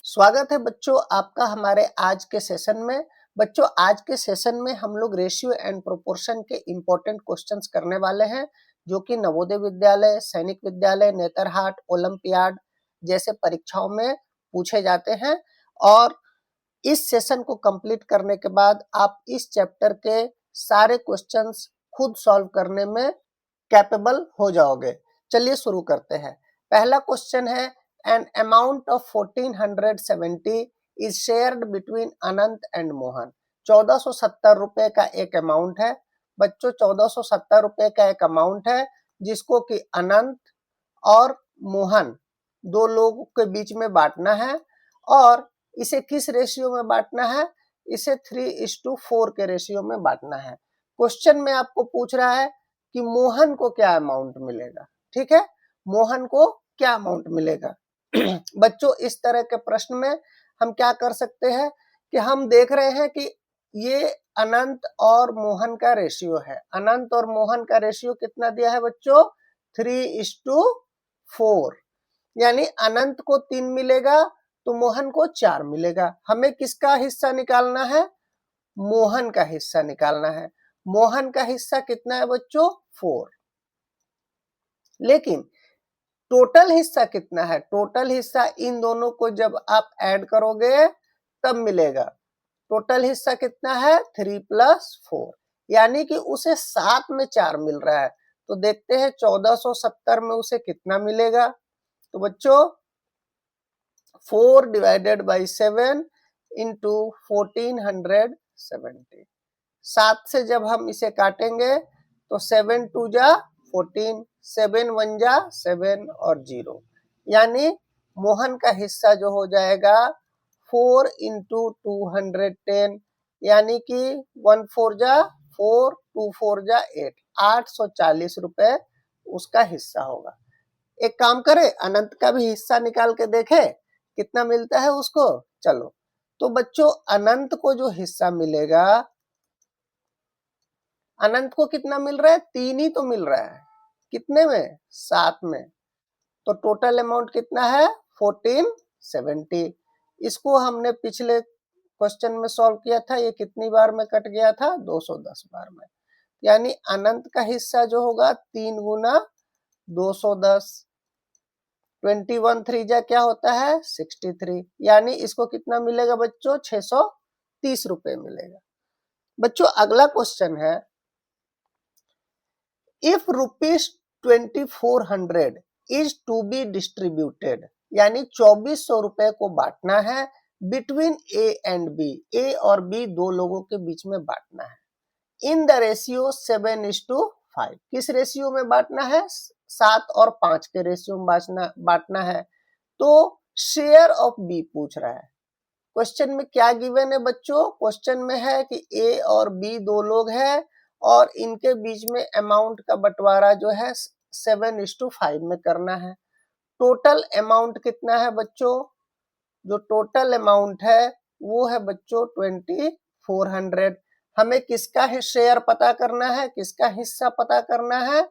स्वागत है बच्चों आपका हमारे आज के सेशन में। बच्चों आज के सेशन में हम लोग रेशियो एंड प्रोपोर्शन के इम्पोर्टेंट क्वेश्चंस करने वाले हैं, जो कि नवोदय विद्यालय, सैनिक विद्यालय, नेतरहाट, ओलंपियाड जैसे परीक्षाओं में पूछे जाते हैं। और इस सेशन को कंप्लीट करने के बाद आप इस चैप्टर के सारे क्वेश्चंस खुद सॉल्व करने में कैपेबल हो जाओगे। चलिए शुरू करते हैं। पहला क्वेश्चन है, an amount of 1470 is shared between Anant and Mohan. 1470 रुपए का एक अमाउंट है बच्चों, 1470 रुपए का एक अमाउंट है जिसको कि अनंत और मोहन दो लोगों के बीच में बांटना है। और इसे किस रेशियो में बांटना है? इसे 3:4 के रेशियो में बांटना है। क्वेश्चन में आपको पूछ रहा है कि मोहन को क्या अमाउंट मिलेगा। ठीक है, मोहन को क्या अमाउंट मिलेगा। बच्चों इस तरह के प्रश्न में हम क्या कर सकते हैं कि हम देख रहे हैं कि ये अनंत और मोहन का रेशियो है। अनंत और मोहन का रेशियो कितना दिया है बच्चों? 3:4। यानी अनंत को 3 मिलेगा तो मोहन को 4 मिलेगा। हमें किसका हिस्सा निकालना है? मोहन का हिस्सा निकालना है। मोहन का हिस्सा कितना है बच्चों? 4। लेकिन टोटल हिस्सा कितना है? टोटल हिस्सा इन दोनों को जब आप ऐड करोगे तब मिलेगा। टोटल हिस्सा कितना है? 3 + 4, यानी कि उसे 7 में 4 मिल रहा है। तो देखते हैं 1470 में उसे कितना मिलेगा। तो बच्चों 4 डिवाइडेड बाई 7 इंटू 1470। 7 से जब हम इसे काटेंगे तो 7 2 जा 14, 7 1 जा 7 और 0, यानी मोहन का हिस्सा जो हो जाएगा 4 इंटू 210, यानी कि 1 4 जा 4, 2 4 जा 8, 840 रुपए उसका हिस्सा होगा। एक काम करें, अनंत का भी हिस्सा निकाल के देखें कितना मिलता है उसको। चलो, तो बच्चों अनंत को जो हिस्सा मिलेगा, अनंत को कितना मिल रहा है? 3 ही तो मिल रहा है। कितने में? 7 में। तो टोटल अमाउंट कितना है? 1470। इसको हमने पिछले क्वेश्चन में सॉल्व किया था। ये कितनी बार में कट गया था? 210 बार में। यानी अनंत का हिस्सा जो होगा 3 गुना 210। 21 3 जा क्या होता है? 63। यानी इसको कितना मिलेगा बच्चों? 630 रुपए मिलेगा। बच्चों अगला क्वेश्चन है, if rupees 2400 is to be distributed, यानी 2400 रुपए को बांटना है बिटवीन ए एंड बी। ए और बी दो लोगों के बीच में बांटना है इन द रेशियो 7:5। किस रेशियो में बांटना है? 7 और 5 के रेशियो में बांटना है। तो शेयर ऑफ बी पूछ रहा है। क्वेश्चन में क्या गिवन है बच्चों? क्वेश्चन में है कि ए और बी दो लोग हैं और इनके बीच में अमाउंट का बंटवारा जो है 7:5 में करना है। टोटल अमाउंट कितना है बच्चों? जो टोटल अमाउंट है वो है बच्चों 2400। हमें किसका शेयर पता करना है? किसका हिस्सा पता करना है?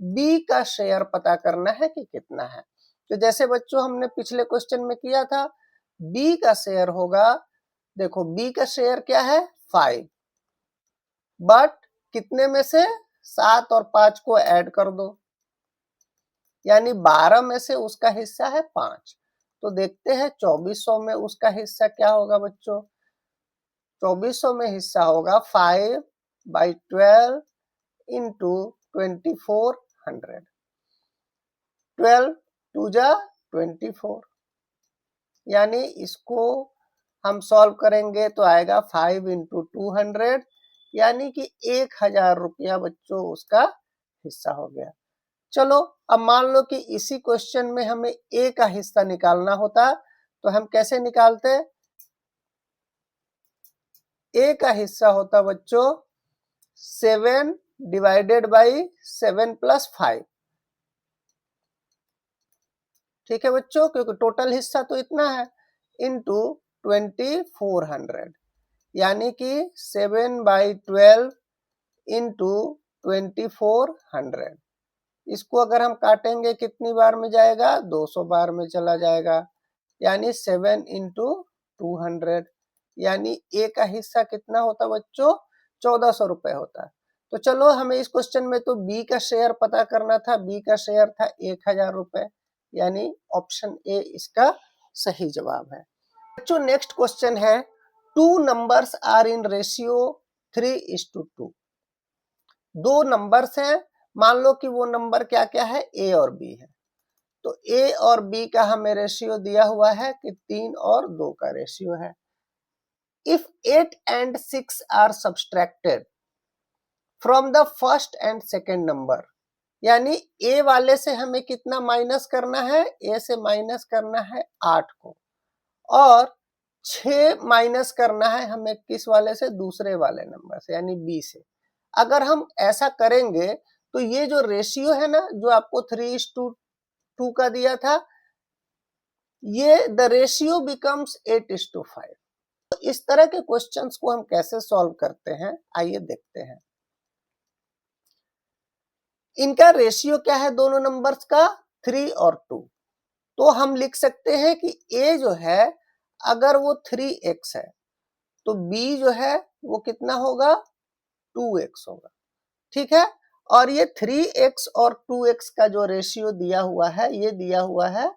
बी का शेयर पता करना है कि कितना है। तो जैसे बच्चों हमने पिछले क्वेश्चन में किया था, बी का शेयर होगा, देखो बी का शेयर क्या है? 5, बट कितने में से? 7 और 5 को ऐड कर दो, यानी 12 में से उसका हिस्सा है 5। तो देखते हैं 2400 में उसका हिस्सा क्या होगा बच्चों। 2400 में हिस्सा होगा 5/12 इंटू 2400। 12 2 जा 24, यानी इसको हम सॉल्व करेंगे तो आएगा 5 इंटू 200, यानी कि 1000 रुपया बच्चों उसका हिस्सा हो गया। चलो अब मान लो कि इसी क्वेश्चन में हमें ए का हिस्सा निकालना होता तो हम कैसे निकालते? ए का हिस्सा होता बच्चों 7 डिवाइडेड बाई 7 + 5। ठीक है बच्चों, क्योंकि टोटल हिस्सा तो इतना है, इंटू 2400, यानी कि 7/12 इंटू 2400। इसको अगर हम काटेंगे कितनी बार में जाएगा? 200 बार में चला जाएगा। यानी 7 इंटू 200, यानी ए का हिस्सा कितना होता बच्चों, 1400 रुपए होता। तो चलो हमें इस क्वेश्चन में तो बी का शेयर पता करना था, बी का शेयर था 1000 रुपए, यानी ऑप्शन ए इसका सही जवाब है। बच्चों नेक्स्ट क्वेश्चन है, two numbers are in ratio 3:2। दो नंबर्स हैं, मान लो कि वो नंबर क्या क्या है, ए और बी है। तो ए और बी का हमें रेशियो दिया हुआ है कि 3 और 2 का रेशियो है। If 8 and 6 are subtracted from the first and second number, यानी ए वाले से हमें कितना माइनस करना है, ए से माइनस करना है 8 को, और 6 माइनस करना है हमें किस वाले से, दूसरे वाले नंबर से यानी बी से। अगर हम ऐसा करेंगे तो ये जो रेशियो है ना, जो आपको 3:2 का दिया था, ये द रेशियो बिकम्स 8:5। तो इस तरह के क्वेश्चंस को हम कैसे सॉल्व करते हैं, आइए देखते हैं। इनका रेशियो क्या है दोनों नंबर्स का, 3 और 2। तो हम लिख सकते हैं कि a जो है अगर वो 3x है तो b जो है वो कितना होगा, 2x होगा, ठीक है। और ये 3x और 2x का जो रेशियो दिया हुआ है, ये दिया हुआ है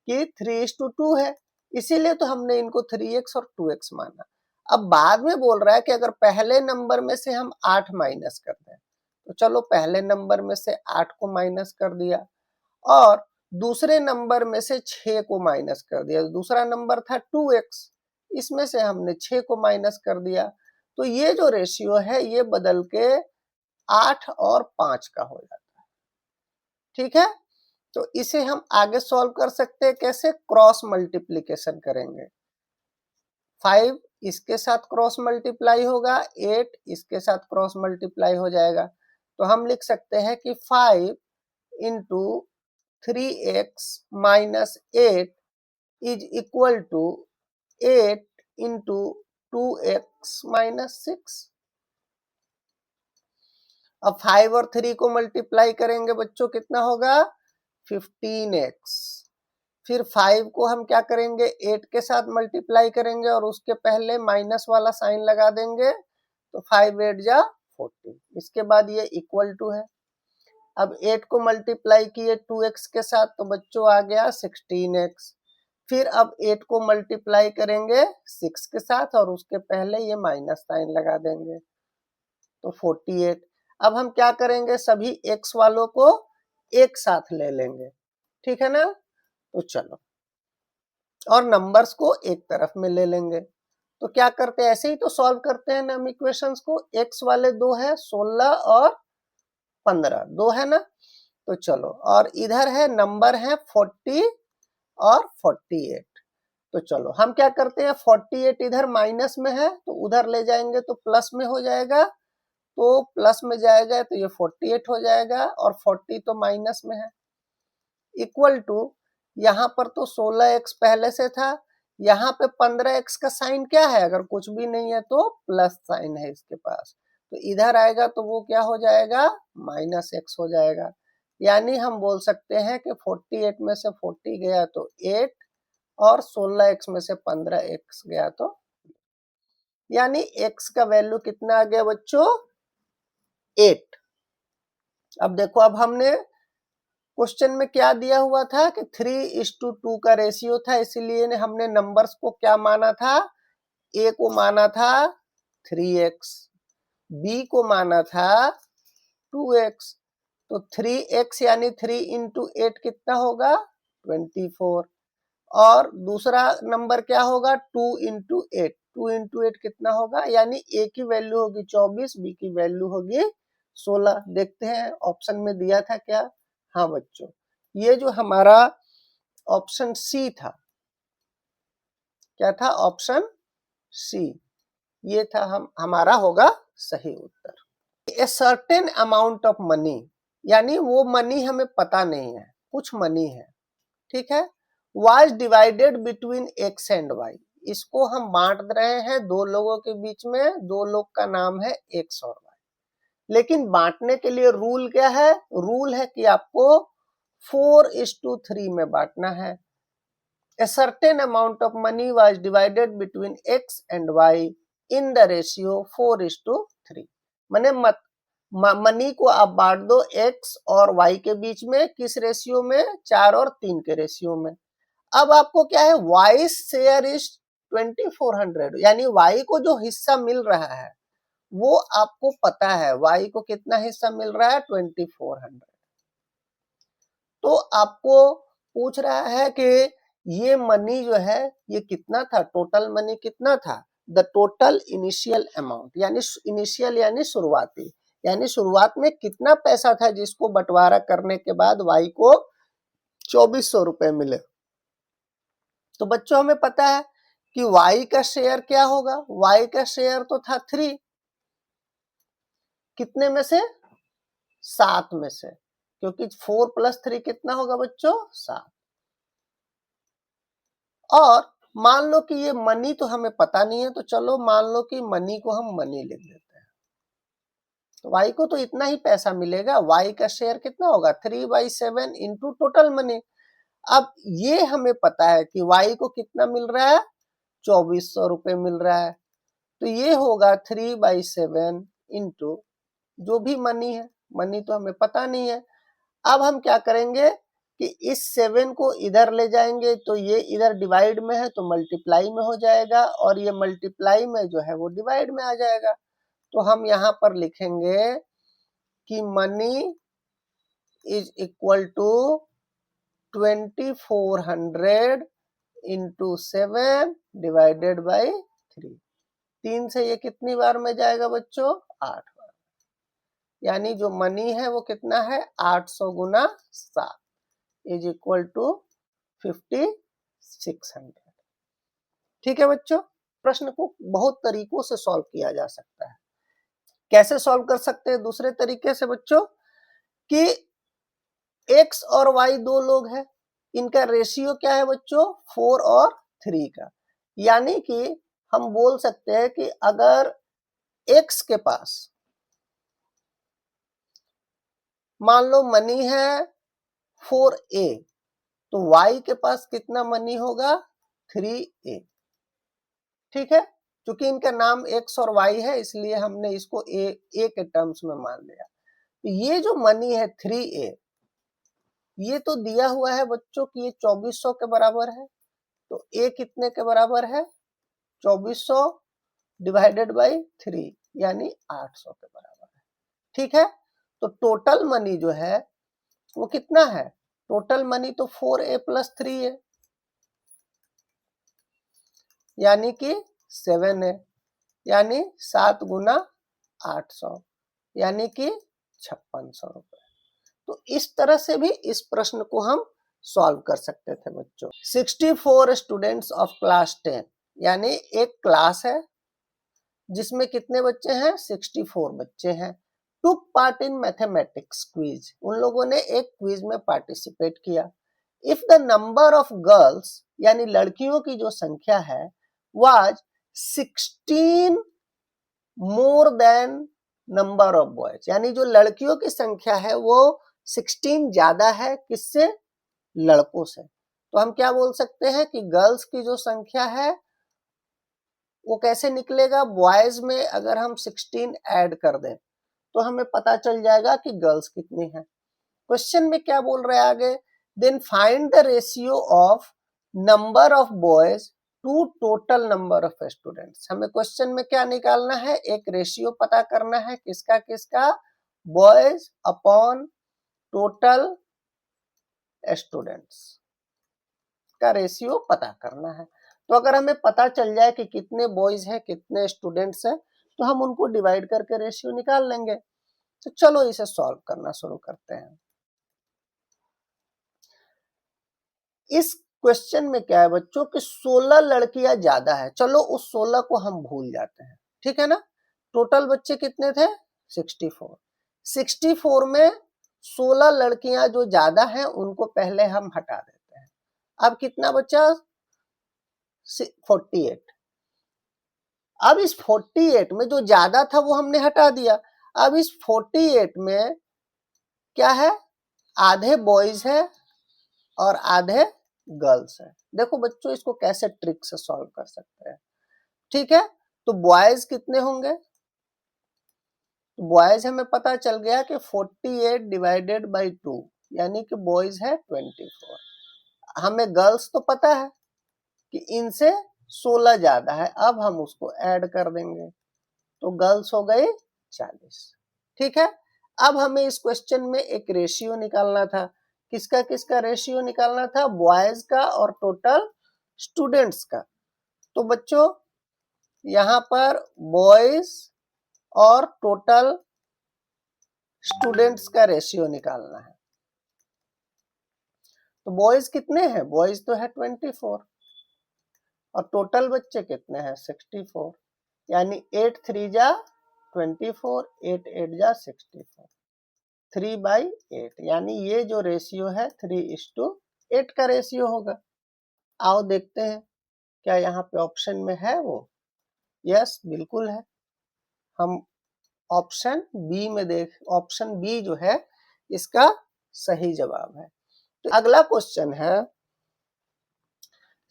कि 3:2 है, इसीलिए तो हमने इनको 3x और 2x माना। अब बाद में बोल रहा है कि अगर पहले नंबर में से हम 8 माइनस कर दें, तो चलो पहले नंबर में से 8 को माइनस कर दिया, और दूसरे नंबर में से 6 को माइनस कर दिया। दूसरा नंबर था 2x, इसमें से हमने 6 को माइनस कर दिया। तो ये जो रेशियो है ये बदल के 8 और 5 का हो जाता है, ठीक है। तो इसे हम आगे सॉल्व कर सकते हैं कैसे, क्रॉस मल्टीप्लीकेशन करेंगे। 5 इसके साथ क्रॉस मल्टीप्लाई होगा, 8 इसके साथ क्रॉस मल्टीप्लाई हो जाएगा। तो हम लिख सकते हैं कि 5 into 3x minus 8 is equal to 8 into 2x minus 6। अब 5 और 3 को मल्टीप्लाई करेंगे बच्चों, कितना होगा, 15x। फिर 5 को हम क्या करेंगे, 8 के साथ मल्टीप्लाई करेंगे और उसके पहले माइनस वाला साइन लगा देंगे, तो 5 8 जा 40। इसके बाद ये इक्वल टू है। अब 8 को मल्टीप्लाई किए 2x के साथ, तो बच्चों आ गया 16x। फिर अब 8 को मल्टीप्लाई करेंगे 6 के साथ और उसके पहले ये माइनस साइन लगा देंगे, तो 48। अब हम क्या करेंगे, सभी x वालों को एक साथ ले लेंगे, ठीक है ना। तो चलो, और नंबर्स को एक तरफ में ले लेंगे। तो क्या करते हैं, ऐसे ही तो सॉल्व करते हैं ना हम इक्वेशंस को। x वाले दो है, 16 और 15, दो है ना। तो चलो, और इधर है नंबर है 40 और 48। तो चलो हम क्या करते हैं, 48 इधर माइनस में है तो उधर ले जाएंगे तो प्लस में हो जाएगा, तो प्लस में जाएगा तो ये 48 हो जाएगा, और 40 तो माइनस में है, इक्वल टू, यहाँ पर तो 16x पहले से था, यहाँ पे 15x का साइन क्या है, अगर कुछ भी नहीं है तो प्लस साइन है इसके पास, तो इधर आएगा तो वो क्या हो जाएगा, माइनस x हो जाएगा। यानी हम बोल सकते हैं कि 48 में से 40 गया तो 8, और 16x में से 15x गया तो, यानी x का वैल्यू कितना आ गया बच्चों, 8। अब देखो, अब हमने क्वेश्चन में क्या दिया हुआ था कि 3:2 का रेशियो था, इसीलिए हमने नंबर्स को क्या माना था, ए को माना था 3x, बी को माना था 2x। तो 3x यानी 3 इंटू 8 कितना होगा, 24। और दूसरा नंबर क्या होगा, 2 इंटू 8, 2 इंटू 8 कितना होगा, यानी ए की वैल्यू होगी 24, बी की वैल्यू होगी 16। देखते हैं ऑप्शन में दिया था क्या। हाँ बच्चों, ये जो हमारा ऑप्शन सी था, क्या था, ऑप्शन सी, ये था हमारा होगा सही उत्तर। A certain amount of money, यानी वो मनी हमें पता नहीं है, कुछ मनी है, ठीक है, was divided between x and y। इसको हम बांट रहे हैं दो लोगों के बीच में, दो लोग का नाम है x और y। लेकिन बांटने के लिए रूल क्या है, रूल है कि आपको 4:3 में बांटना है। A certain amount of money was divided between X and Y in the ratio 4:3. माने मनी को आप बांट दो X और Y के बीच में, किस रेशियो में? 4 और 3 के रेशियो में। अब आपको क्या है, Y शेयर इज 2400, यानी Y को जो हिस्सा मिल रहा है वो आपको पता है, Y को कितना हिस्सा मिल रहा है? 2400। तो आपको पूछ रहा है कि ये मनी जो है ये कितना था, टोटल मनी कितना था? द टोटल इनिशियल अमाउंट, यानी इनिशियल यानी शुरुआती, यानी शुरुआत में कितना पैसा था जिसको बंटवारा करने के बाद Y को 2400 रुपए मिले। तो बच्चों हमें पता है कि Y का शेयर क्या होगा? Y का शेयर तो था 3, कितने में से? 7 में से, क्योंकि 4 + 3 कितना होगा बच्चों? 7। और मान लो कि ये मनी तो हमें पता नहीं है, तो चलो मान लो कि मनी को हम मनी लिख देते हैं। तो Y को तो इतना ही पैसा मिलेगा, Y का शेयर कितना होगा? 3/7 इंटू टोटल मनी। अब ये हमें पता है कि Y को कितना मिल रहा है? 2400 रुपए मिल रहा है। तो ये होगा 3/7 इंटू जो भी मनी है, मनी तो हमें पता नहीं है। अब हम क्या करेंगे कि इस 7 को इधर ले जाएंगे, तो ये इधर डिवाइड में है तो मल्टीप्लाई में हो जाएगा, और ये मल्टीप्लाई में जो है वो डिवाइड में आ जाएगा। तो हम यहाँ पर लिखेंगे कि money is equal to 2400 into 7 divided by 3। 3 से ये कितनी बार में जाएगा बच्चों? 8 बार। यानी जो मनी है वो कितना है? 800 गुना 7 इज इक्वल टू 5600। ठीक है बच्चों, प्रश्न को बहुत तरीकों से सॉल्व किया जा सकता है। कैसे सॉल्व कर सकते हैं? दूसरे तरीके से बच्चों, कि X और Y दो लोग हैं, इनका रेशियो क्या है बच्चों? 4 और 3 का। यानी कि हम बोल सकते हैं कि अगर X के पास मान लो मनी है 4A, तो Y के पास कितना मनी होगा? 3A। ठीक है, क्योंकि इनका नाम X और Y है इसलिए हमने इसको A के टर्म्स में मान लिया। तो ये जो मनी है 3A, ये तो दिया हुआ है बच्चों कि ये 2400 के बराबर है। तो A कितने के बराबर है? 2400 डिवाइडेड बाई 3, यानी 800 के बराबर है। ठीक है, तो टोटल मनी जो है वो कितना है? टोटल मनी तो 4A + 3A, यानी कि 7A, यानी 7 गुना 800, यानी कि 5600 रुपए। तो इस तरह से भी इस प्रश्न को हम सॉल्व कर सकते थे बच्चों। 64 स्टूडेंट्स ऑफ क्लास 10, यानी एक क्लास है जिसमें कितने बच्चे हैं? 64 बच्चे हैं। Took part in mathematics quiz, उन लोगों ने एक क्विज में पार्टिसिपेट किया। If the number of girls, यानी लड़कियों की जो संख्या है, was 16 more than number of boys, यानी जो लड़कियों की संख्या है वो 16 ज्यादा है किससे? लड़कों से। तो हम क्या बोल सकते हैं कि गर्ल्स की जो संख्या है वो कैसे निकलेगा? बॉयज में अगर हम 16 ऐड कर दें तो हमें पता चल जाएगा कि गर्ल्स कितनी है। क्वेश्चन में क्या बोल रहे हैं आगे? Then find the ratio of number of boys to total number of students. हमें क्वेश्चन में क्या निकालना है? एक रेशियो पता करना है, किसका किसका? बॉयज अपॉन टोटल स्टूडेंट्स का रेशियो पता करना है। तो अगर हमें पता चल जाए कि कितने बॉयज हैं कितने स्टूडेंट्स हैं, तो हम उनको डिवाइड करके रेशियो निकाल लेंगे। तो चलो इसे सॉल्व करना शुरू करते हैं। इस क्वेश्चन में क्या है बच्चों कि 16 लड़कियां ज्यादा है, चलो उस 16 को हम भूल जाते हैं। ठीक है ना, टोटल बच्चे कितने थे? 64। 64 में 16 लड़कियां जो ज्यादा हैं उनको पहले हम हटा देते हैं। अब कितना बचा? 48। अब इस 48 में जो ज्यादा था वो हमने हटा दिया। अब इस 48 में क्या है? आधे बॉयज है और आधे गर्ल्स है। देखो बच्चों इसको कैसे ट्रिक से सॉल्व कर सकते हैं। ठीक है, तो बॉयज कितने होंगे, बॉयज हमें पता चल गया कि 48 डिवाइडेड बाई 2 यानी कि बॉयज है 24। हमें गर्ल्स तो पता है कि इनसे 16 ज्यादा है, अब हम उसको ऐड कर देंगे तो गर्ल्स हो गई 40। ठीक है, अब हमें इस क्वेश्चन में एक रेशियो निकालना था। किसका किसका रेशियो निकालना था, बॉयज का और टोटल स्टूडेंट्स का। तो बच्चों यहां पर बॉयज और टोटल स्टूडेंट्स का रेशियो निकालना है। तो बॉयज कितने हैं, बॉयज तो है 24 और टोटल बच्चे कितने हैं 64, यानी 8 3 जा 24, 8 8 जा 64, 3/8, यानी ये जो रेशियो है 3:8 का रेशियो होगा। आओ देखते हैं क्या यहाँ पे ऑप्शन में है वो। यस बिल्कुल है, हम ऑप्शन बी में देख, ऑप्शन बी जो है इसका सही जवाब है। तो अगला क्वेश्चन है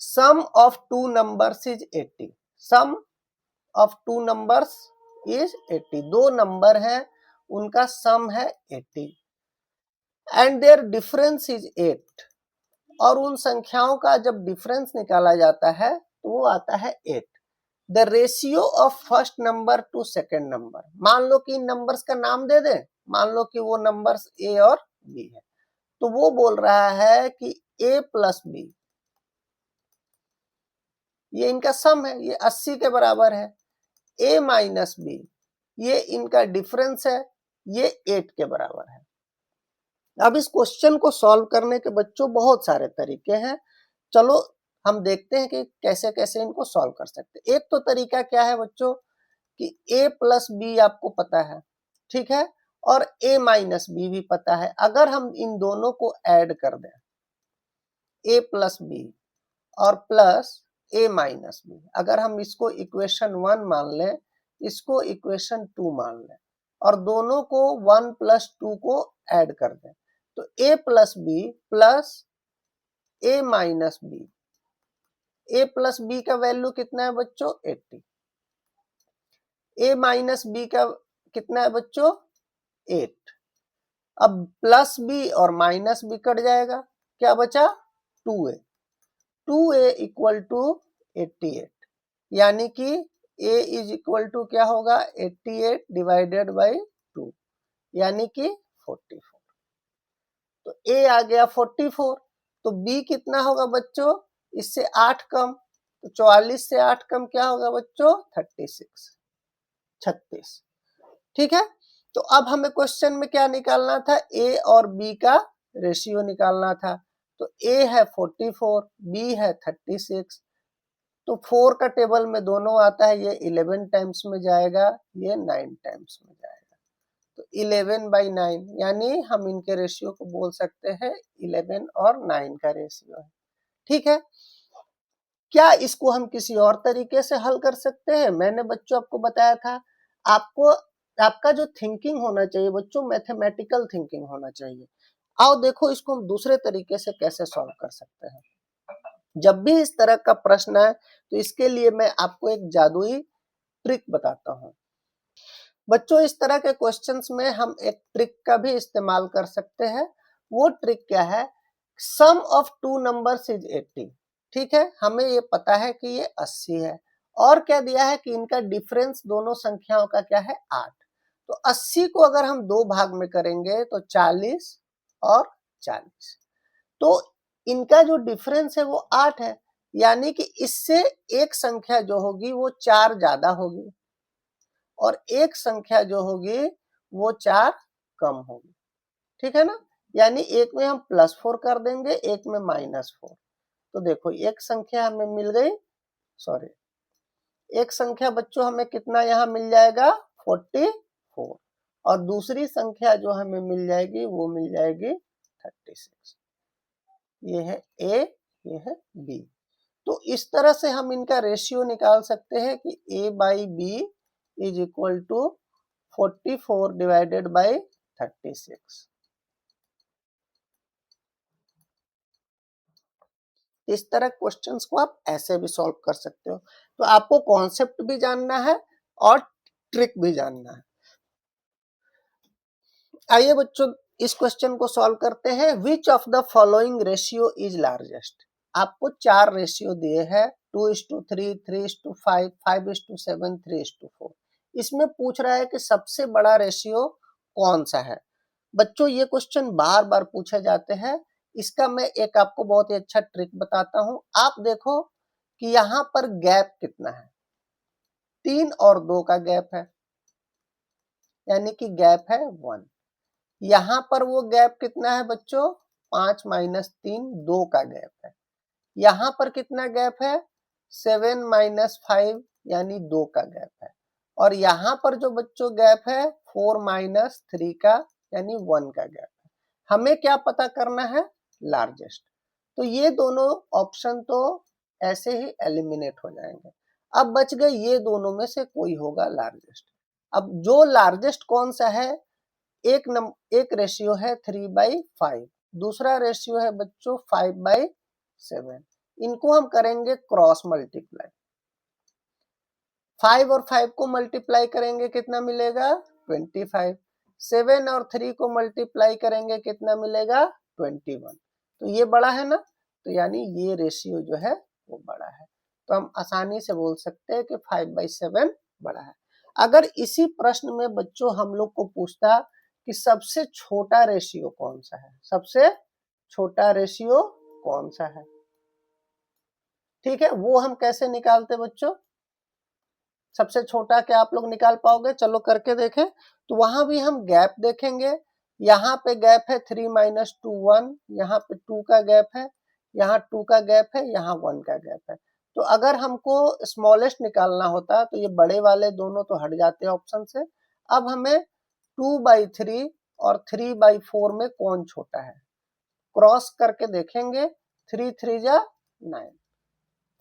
sum of two numbers is 80। Sum of two numbers is 80, दो नंबर है उनका सम है 80 एंड देयर डिफरेंस इज 8, और उन संख्याओं का जब डिफरेंस निकाला जाता है तो वो आता है 8। The ratio of first number two second number, मान लो कि इन नंबर्स का नाम दे दें, मान लो कि वो नंबर्स ए और बी है, तो वो बोल रहा है कि ए प्लस बी, ये इनका सम है, ये 80 के बराबर है। ए माइनस बी, ये इनका डिफरेंस है, ये 8 के बराबर है। अब इस क्वेश्चन को सॉल्व करने के बच्चों बहुत सारे तरीके हैं, चलो हम देखते हैं कि कैसे कैसे इनको सॉल्व कर सकते हैं। एक तो तरीका क्या है बच्चों कि a प्लस बी आपको पता है, ठीक है, और a माइनस बी भी पता है। अगर हम इन दोनों को ऐड कर दें a प्लस बी और प्लस a माइनस बी, अगर हम इसको इक्वेशन 1 मान लें, इसको इक्वेशन 2 मान लें और दोनों को 1 प्लस 2 को ऐड कर दें, तो a plus B plus a minus B, a plus B का वैल्यू कितना है बच्चों 80, a माइनस बी का कितना है बच्चों 8। अब प्लस बी और माइनस बी कट जाएगा, क्या बचा 2a, 2a इक्वल टू 88, यानी कि a इज इक्वल टू क्या होगा 88 डिवाइडेड बाई 2 यानी कि 44। तो a आ गया 44, तो b कितना होगा बच्चों, इससे 8 कम, तो 44 से 8 कम क्या होगा बच्चों 36। ठीक है, तो अब हमें क्वेश्चन में क्या निकालना था, a और b का रेशियो निकालना था। तो a है 44, b है 36, तो 4 का टेबल में दोनों आता है, ये 11 टाइम्स में जाएगा, ये 9 टाइम्स में जाएगा, तो 11/9, यानी हम इनके रेशियो को बोल सकते हैं 11 और 9 का रेशियो है। ठीक है, क्या इसको हम किसी और तरीके से हल कर सकते हैं, मैंने बच्चों आपको बताया था, आपको आपका जो थिंकिंग होना चाहिए बच्चों मैथमेटिकल थिंकिंग होना चाहिए। आओ देखो इसको हम दूसरे तरीके से कैसे सॉल्व कर सकते हैं। जब भी इस तरह का प्रश्न है तो इसके लिए मैं आपको एक जादुई ट्रिक बताता हूं। बच्चों इस तरह के क्वेश्चंस में हम एक ट्रिक का भी इस्तेमाल कर सकते हैं। वो ट्रिक क्या है, sum of two numbers is 80। ठीक है, हमें ये पता है कि ये 80 है, और क्या दिया है कि इनका डिफरेंस दोनों संख्याओं का क्या है 8। तो 80 को अगर हम दो भाग में करेंगे तो 40 और 40, तो इनका जो डिफरेंस है वो 8 है, यानी कि इससे एक संख्या जो होगी वो 4 ज्यादा होगी और एक संख्या जो होगी वो 4 कम होगी। ठीक है ना, यानी एक में हम +4 कर देंगे, एक में -4। तो देखो एक संख्या हमें मिल गई, सॉरी एक संख्या बच्चों हमें कितना यहाँ मिल जाएगा 44, और दूसरी संख्या जो हमें मिल जाएगी वो मिल जाएगी 36। ये है ए, ये है बी। तो इस तरह से हम इनका रेशियो निकाल सकते हैं कि a/b is equal to 44 divided by 36। इस तरह क्वेश्चंस को आप ऐसे भी सॉल्व कर सकते हो। तो आपको कॉन्सेप्ट भी जानना है और ट्रिक भी जानना है। आइए बच्चों इस क्वेश्चन को सॉल्व करते हैं। Which of the following ratio is largest. आपको 4 रेशियो दिए हैं, 2:3, 3:5, 5:7, 3:4। इसमें पूछ रहा है कि सबसे बड़ा रेशियो कौन सा है। बच्चों ये क्वेश्चन बार बार पूछे जाते हैं। इसका मैं एक आपको बहुत ही अच्छा ट्रिक बताता हूं। आप देखो कि यहाँ पर गैप कितना है, 3 और 2 का गैप है, यानी कि गैप है 1। यहाँ पर वो गैप कितना है बच्चों, 5 - 3, 2 का गैप है। यहाँ पर कितना गैप है, 7 - 5 यानी 2 का गैप है। और यहाँ पर जो बच्चों गैप है 4 - 3 का यानी 1 का गैप है। हमें क्या पता करना है, लार्जेस्ट। तो ये दोनों ऑप्शन तो ऐसे ही एलिमिनेट हो जाएंगे। अब बच गए ये दोनों में से कोई होगा लार्जेस्ट। अब जो लार्जेस्ट कौन सा है, एक रेशियो है 3/5, दूसरा रेशियो है बच्चों 5/7। इनको हम करेंगे क्रॉस मल्टीप्लाई। 5 और 5 को मल्टीप्लाई करेंगे कितना मिलेगा, 25। 7 और 3 को मल्टीप्लाई करेंगे कितना मिलेगा, 21। तो ये बड़ा है ना, तो यानी ये रेशियो जो है वो बड़ा है। तो हम आसानी से बोल सकते हैं कि 5/7 बड़ा है। अगर इसी प्रश्न में बच्चों हम लोग को पूछता कि सबसे छोटा रेशियो कौन सा है, सबसे छोटा रेशियो कौन सा है, ठीक है, वो हम कैसे निकालते बच्चों। सबसे छोटा क्या आप लोग निकाल पाओगे, चलो करके देखें। तो वहां भी हम गैप देखेंगे। यहाँ पे गैप है 3 - 2 1, यहाँ पे 2 का गैप है, यहाँ 2 का गैप है, यहाँ 1 का गैप है। तो अगर हमको स्मॉलेस्ट निकालना होता तो ये बड़े वाले दोनों तो हट जाते हैं ऑप्शन से। अब हमें 2/3 और 3/4 में कौन छोटा है, क्रॉस करके देखेंगे। 3 3 जा 9,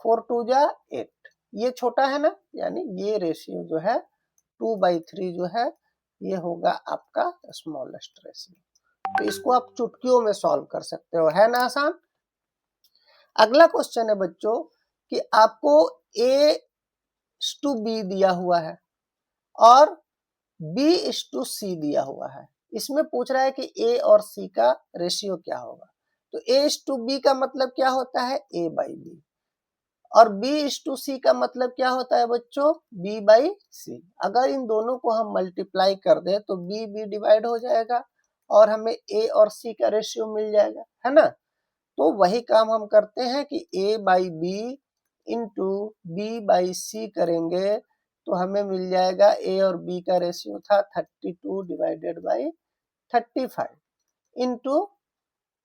4 2 जा 8, ये छोटा है ना, यानी ये रेशियो जो है 2/3 जो है ये होगा आपका स्मॉलेस्ट रेशियो। तो इसको आप चुटकियों में सॉल्व कर सकते हो, है ना आसान। अगला क्वेश्चन है बच्चों कि आपको A:B दिया हुआ है और B:C दिया हुआ है। इसमें पूछ रहा है कि A और C का रेशियो क्या होगा। तो A:B का मतलब क्या होता है, A/B, और B:C का मतलब क्या होता है बच्चों, B/C। अगर इन दोनों को हम मल्टीप्लाई कर दे तो B डिवाइड हो जाएगा और हमें A और C का रेशियो मिल जाएगा, है ना। तो वही काम हम करते हैं कि A/B इंटू B/C करेंगे तो हमें मिल जाएगा A और B का रेशियो था 32 डिवाइडेड बाई 35 इंटू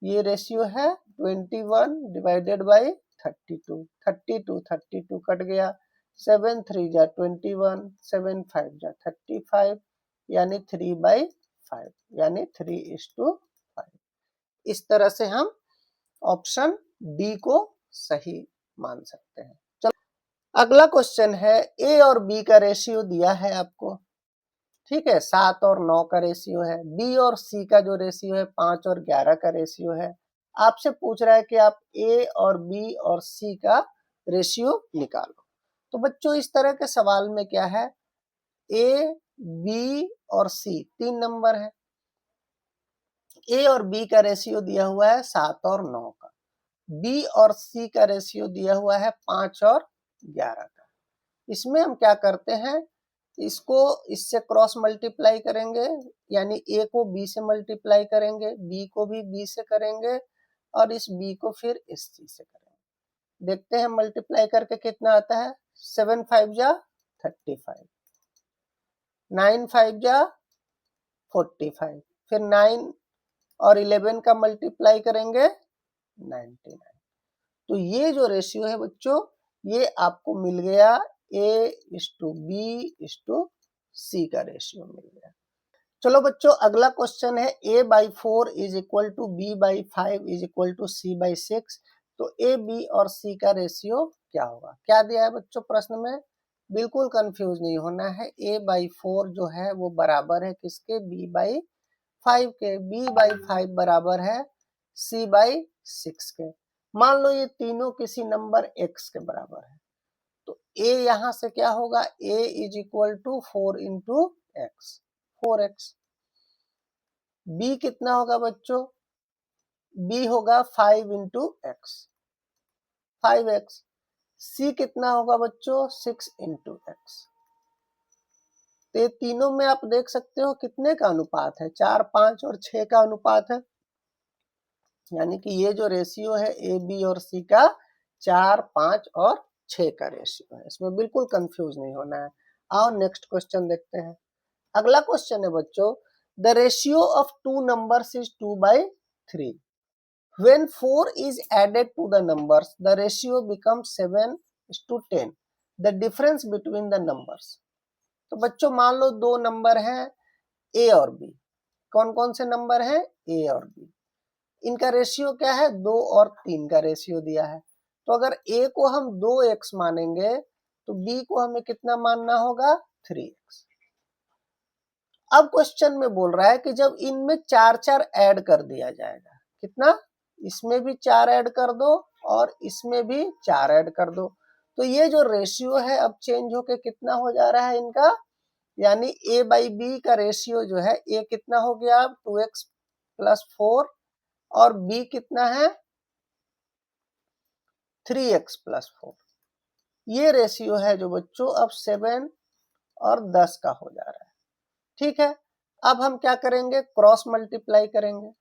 ये रेशियो है 21 डिवाइडेड बाई 32। 32 कट गया, 7 3 जा 21, 7 5 जा 35, यानी 3/5 यानी 3:5। इस तरह से हम ऑप्शन डी को सही मान सकते हैं। चलो अगला क्वेश्चन है, ए और बी का रेशियो दिया है आपको, ठीक है, 7 और 9 का रेशियो है। बी और सी का जो रेशियो है 5 और 11 का रेशियो है। आपसे पूछ रहा है कि आप ए और बी और सी का रेशियो निकालो। तो बच्चों इस तरह के सवाल में क्या है, ए, बी और सी 3 नंबर है। ए और बी का रेशियो दिया हुआ है 7 और 9 का। बी और सी का रेशियो दिया हुआ है 5 और 11 का। इसमें हम क्या करते हैं, इसको इससे क्रॉस मल्टीप्लाई करेंगे, यानी ए को बी से मल्टीप्लाई करेंगे, बी को भी बी से करेंगे और इस बी को फिर इस सी से करेंगे। देखते हैं मल्टीप्लाई करके कितना आता है, 7 5 जा 35, 9 5 जा 45, फिर 9 और 11 का मल्टीप्लाई करेंगे 99। तो ये जो रेशियो है बच्चों ये आपको मिल गया A:B:C का रेशियो मिल गया। चलो बच्चों अगला क्वेश्चन है, A/4 is equal to B/5 is equal to C/6। तो A, B और C का रेशियो क्या होगा। क्या दिया है बच्चों प्रश्न में, बिल्कुल कंफ्यूज नहीं होना है। A/4 जो है वो बराबर है किसके, B/5 के। B/5 बराबर है C/6 के। मान लो ये तीनों किसी नंबर x के बराबर है, तो a यहां से क्या होगा, a is equal to 4 into X, 4x। b कितना होगा बच्चों, b होगा 5 इंटू एक्स, 5x। c कितना होगा बच्चों, 6 इंटू एक्स। तो ये तीनों में आप देख सकते हो कितने का अनुपात है, 4, 5 और 6 का अनुपात है। यानी कि ये जो रेशियो है ए बी और सी का 4, 5 और 6 का रेशियो है, इसमें बिल्कुल कंफ्यूज नहीं होना है। आओ नेक्स्ट क्वेश्चन देखते हैं। अगला क्वेश्चन है बच्चों, the ratio of two numbers is 2/3। When 4 is added to the numbers the ratio becomes 7:10। The difference between the numbers. तो बच्चों मान लो दो नंबर हैं ए और बी। कौन कौन से नंबर हैं, ए और बी। इनका रेशियो क्या है, 2 और 3 का रेशियो दिया है। तो अगर a को हम 2x मानेंगे तो b को हमें कितना मानना होगा, 3x। अब क्वेश्चन में बोल रहा है कि जब इनमें 4 ऐड कर दिया जाएगा, कितना, इसमें भी 4 ऐड कर दो और इसमें भी 4 ऐड कर दो, तो ये जो रेशियो है अब चेंज होके कितना हो जा रहा है इनका, यानी a/b का रेशियो जो है, a कितना हो गया अब 2x प्लस 4 और b कितना है 3x प्लस 4। ये रेशियो है जो बच्चों अब 7 और 10 का हो जा रहा है। ठीक है, अब हम क्या करेंगे, क्रॉस मल्टीप्लाई करेंगे।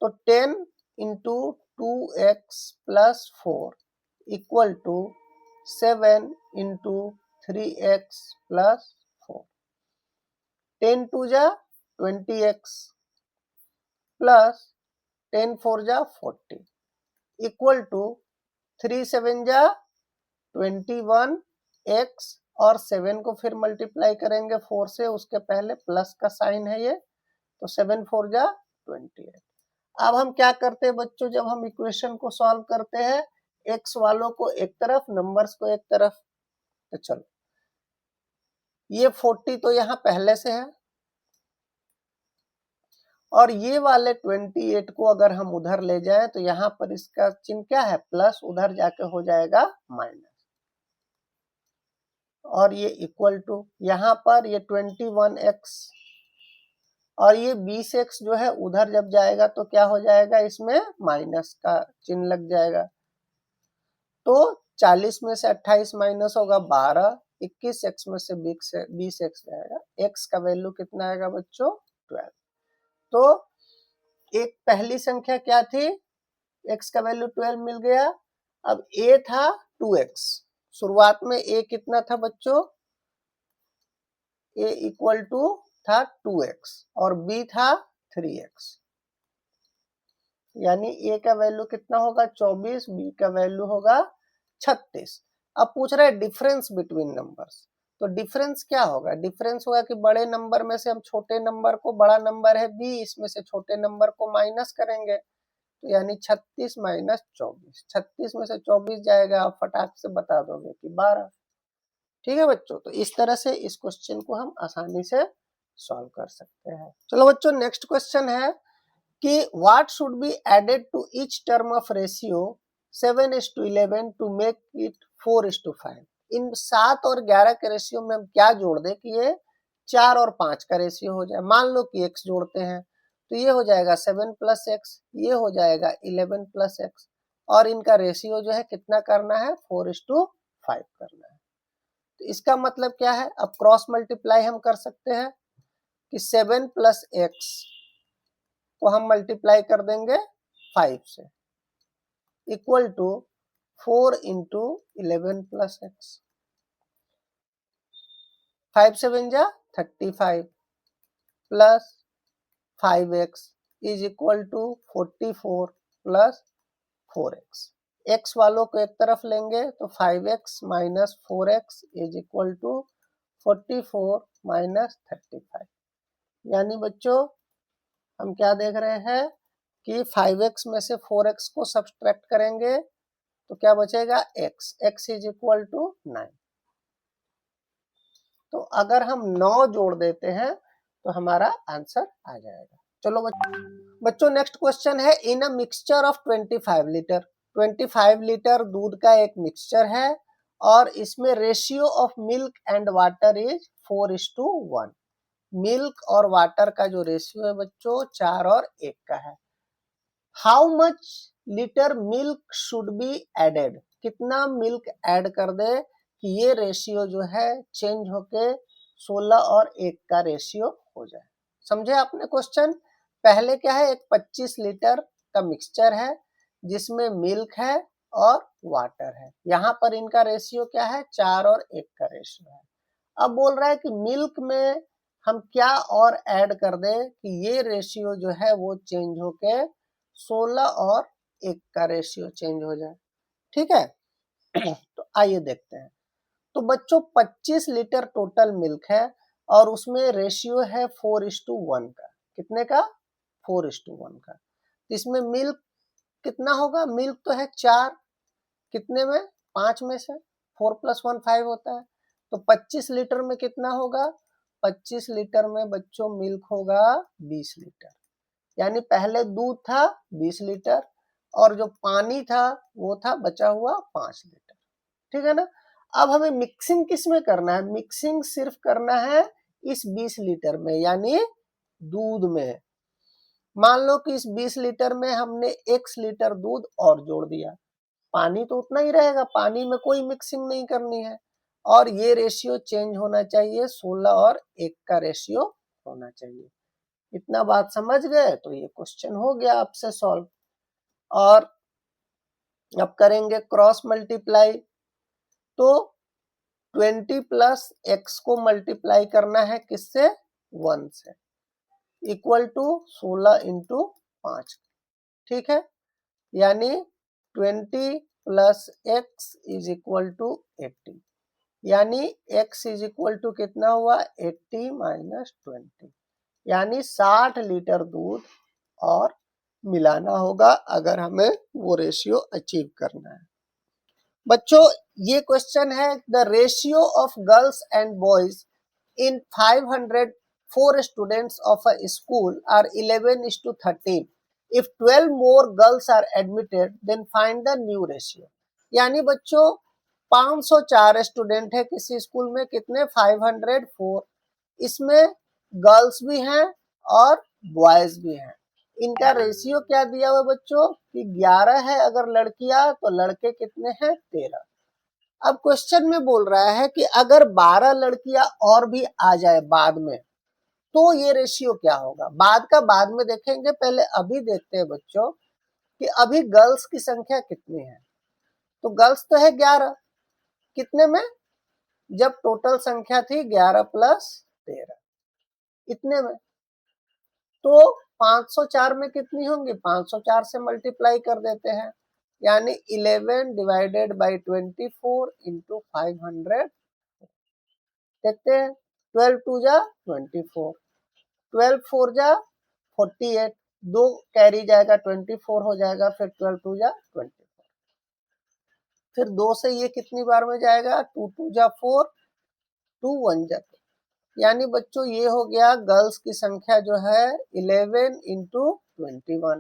तो 10 into 2x plus 4 equal to 7 into 3x plus 4। 10 two जा 20x प्लस 10 4 जा 40 इक्वल टू 3 7 जा 21x और 7 को फिर मल्टीप्लाई करेंगे 4 से, उसके पहले प्लस का साइन है ये, तो 7 4 जा 28। अब हम क्या करते हैं बच्चों, जब हम इक्वेशन को सॉल्व करते हैं, x वालों को एक तरफ, नंबर्स को एक तरफ। तो चलो, ये 40 तो यहाँ पहले से है और ये वाले 28 को अगर हम उधर ले जाएं तो यहाँ पर इसका चिन्ह क्या है, प्लस, उधर जाके हो जाएगा माइनस, और ये इक्वल टू यहाँ पर ये 21x और ये 20x जो है उधर जब जाएगा तो क्या हो जाएगा, इसमें माइनस का चिन्ह लग जाएगा। तो 40 में से 28 माइनस होगा 12, 21x में से 20x जाएगा, x का वैल्यू कितना आएगा बच्चों, 12। तो एक पहली संख्या क्या थी, x का वैल्यू 12 मिल गया। अब a था 2x, शुरुआत में a कितना था बच्चों, a इक्वल टू था 2x और b था 3x, यानी a का वैल्यू कितना होगा 24, b का वैल्यू होगा 36। अब पूछ रहा है डिफरेंस बिटवीन नंबर्स, तो डिफरेंस क्या होगा, डिफरेंस होगा कि बड़े नंबर में से हम छोटे नंबर को, बड़ा नंबर है b, इसमें से छोटे नंबर को माइनस करेंगे, तो यानी 36 माइनस 24, 36 में से 24 जाएगा, आप फटाक से बता दोगे कि 12। ठीक है बच्चों, तो इस तरह से इस क्वेश्चन को हम आसानी से सॉल्व कर सकते हैं। चलो बच्चों, नेक्स्ट क्वेश्चन है कि what should be added to each term of ratio 7:11 to make it 4:5। इन 7 और 11 के रेशियो में हम क्या जोड़ दें कि ये 4 और 5 का रेशियो हो जाए। मान लो कि x जोड़ते हैं तो ये हो जाएगा 7 प्लस एक्स, ये हो जाएगा 11 प्लस एक्स, और इनका रेशियो जो है कितना करना है, 4:5 करना है। तो इसका मतलब क्या है, अब क्रॉस मल्टीप्लाई हम कर सकते हैं कि 7 प्लस एक्स को हम मल्टीप्लाई कर देंगे 5 से, equal to 4 into 11 plus X, 5 7 जा 35 plus 5x is equal to 44 plus 4x। x वालों को एक तरफ लेंगे तो 5x minus 4x is equal to 44 minus 35। यानी बच्चों हम क्या देख रहे हैं कि 5x में से 4x को सब्सट्रैक्ट करेंगे तो क्या बचेगा, x इज इक्वल टू 9। तो अगर हम 9 जोड़ देते हैं तो हमारा आंसर आ जाएगा। चलो बच्चों, बच्चों नेक्स्ट क्वेश्चन है, in a mixture of 25 litre, 25 litre दूध का एक मिक्सचर है और इसमें ratio of milk and water is 4:1। Milk और वाटर का जो रेशियो है बच्चों 4 और 1 का है। How much litre milk should be added, कितना मिल्क ऐड कर दे कि ये रेशियो जो है चेंज होके 16 और 1 का रेशियो हो जाए। समझे आपने क्वेश्चन? पहले क्या है, एक 25 लीटर का मिक्सचर है जिसमें मिल्क है और वाटर है। यहाँ पर इनका रेशियो क्या है, 4 और 1 का रेशियो है। अब बोल रहा है कि मिल्क में हम क्या और ऐड कर दें कि ये रेशियो जो है वो चेंज होके 16 और 1 का रेशियो चेंज हो जाए। ठीक है तो आइए देखते हैं। तो बच्चों 25 लीटर टोटल मिल्क है और उसमें रेशियो है 4:1 का। कितने का? 4:1 का। इसमें मिल्क कितना होगा? मिल्क तो है 4, कितने में? 5 में से 4 + 1 5 होता है। तो 25 लीटर में कितना होगा? 25 लीटर में बच्चों मिल्क होगा 20 लीटर। यानी पहले दूध था 20 लीटर और जो पानी था वो था बचा हुआ 5 लीटर। ठीक है ना? अब हमें मिक्सिंग किस में करना है? मिक्सिंग सिर्फ करना है इस 20 लीटर में, यानी दूध में। मान लो कि इस 20 लीटर में हमने x लीटर दूध और जोड़ दिया, पानी तो उतना ही रहेगा, पानी में कोई मिक्सिंग नहीं करनी है और ये रेशियो चेंज होना चाहिए, 16 और 1 का रेशियो होना चाहिए। इतना बात समझ गए तो ये क्वेश्चन हो गया आपसे सॉल्व। और अब करेंगे क्रॉस मल्टीप्लाई। तो 20 प्लस x को मल्टीप्लाई करना है किससे? 1 से, इक्वल टू 16 इंटू 5। ठीक है, यानी 20 plus x is equal to 80, यानी x इज इक्वल टू कितना हुआ? 80 माइनस 20, यानी 60 लीटर दूध और मिलाना होगा अगर हमें वो रेशियो अचीव करना है। बच्चों ये क्वेश्चन है, the ratio of girls and boys in 504 students of a school are 11:13। If 12 more girls are admitted then find the new ratio. यानी बच्चों 504 स्टूडेंट है किसी स्कूल में, कितने? 504। इसमें गर्ल्स भी हैं और बॉयज भी हैं। इनका रेशियो क्या दिया हुआ बच्चों कि 11 है अगर लड़कियां तो लड़के कितने हैं? 13। अब क्वेश्चन में बोल रहा है कि अगर 12 लड़कियां और भी आ जाए बाद में तो ये रेशियो क्या होगा? बाद का बाद में देखेंगे, पहले अभी देखते हैं बच्चों कि अभी गर्ल्स की संख्या कितनी है। तो गर्ल्स तो है 11, कितने में? जब टोटल संख्या थी 11 प्लस 13, इतने में। तो 504 में कितनी होंगी? 504 से मल्टीप्लाई कर देते हैं, यानी 11 डिवाइडेड बाई 24 इंटू 500। देखते हैं, 12 टू जा 24, 12 4 जा 48, 2 कैरी जाएगा 24 हो जाएगा, फिर 12 टू जा 24, फिर 2 से ये कितनी बार में जाएगा? 2 टू जा 4, 2 1 जा 2। यानी बच्चों ये हो गया गर्ल्स की संख्या जो है 11 इंटू 21।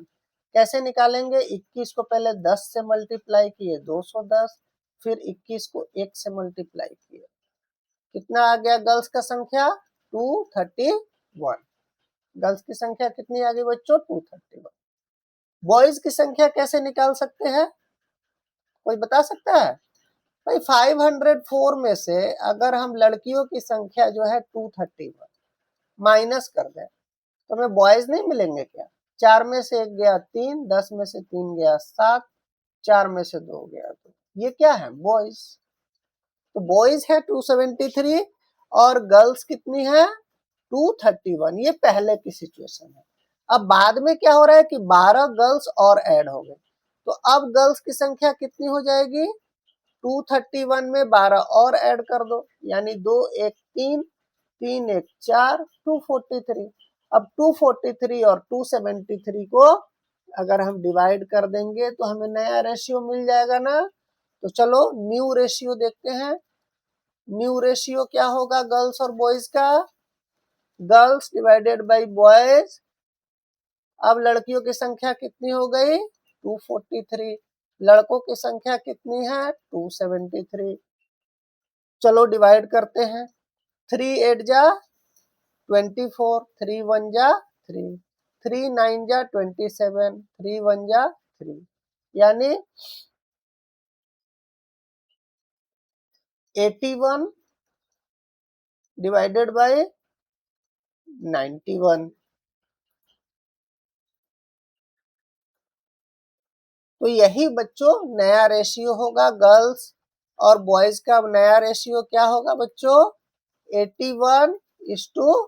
कैसे निकालेंगे? 21 को पहले 10 से मल्टीप्लाई किए 210, फिर 21 को 1 से मल्टीप्लाई किए, कितना आ गया गर्ल्स का संख्या? 231। गर्ल्स की संख्या कितनी आ गई बच्चों? 231। बॉयज की संख्या कैसे निकाल सकते हैं? कोई बता सकता है? भाई 504 में से अगर हम लड़कियों की संख्या जो है 231 माइनस कर दें तो हमें बॉयज नहीं मिलेंगे क्या? 4 में से 1 गया 3, 10 में से 3 गया 7, 4 में से 2 गया 2, ये क्या है? बॉयज। तो बॉयज है 273 और गर्ल्स कितनी है? 231। ये पहले की सिचुएशन है। अब बाद में क्या हो रहा है कि 12 गर्ल्स और ऐड हो गए, तो अब गर्ल्स की संख्या कितनी हो जाएगी? 231 में 12 और ऐड कर दो, यानी 2 1 3, 3 1 4, 243। अब 243 और 273 को अगर हम डिवाइड कर देंगे तो हमें नया रेशियो मिल जाएगा ना। तो चलो न्यू रेशियो देखते हैं। न्यू रेशियो क्या होगा गर्ल्स और बॉयज का? गर्ल्स डिवाइडेड बाय बॉयज अब लड़कियों की संख्या कितनी हो गई 243, लड़कों की संख्या कितनी है 273। चलो डिवाइड करते हैं, 3 8 जा 24, 3 1 जा 3, 3 9 जा 27, 3 1 जा 3, यानी 81 डिवाइडेड बाय 91। तो यही बच्चों नया रेशियो होगा, गर्ल्स और बॉयज का नया रेशियो क्या होगा बच्चों 81:90।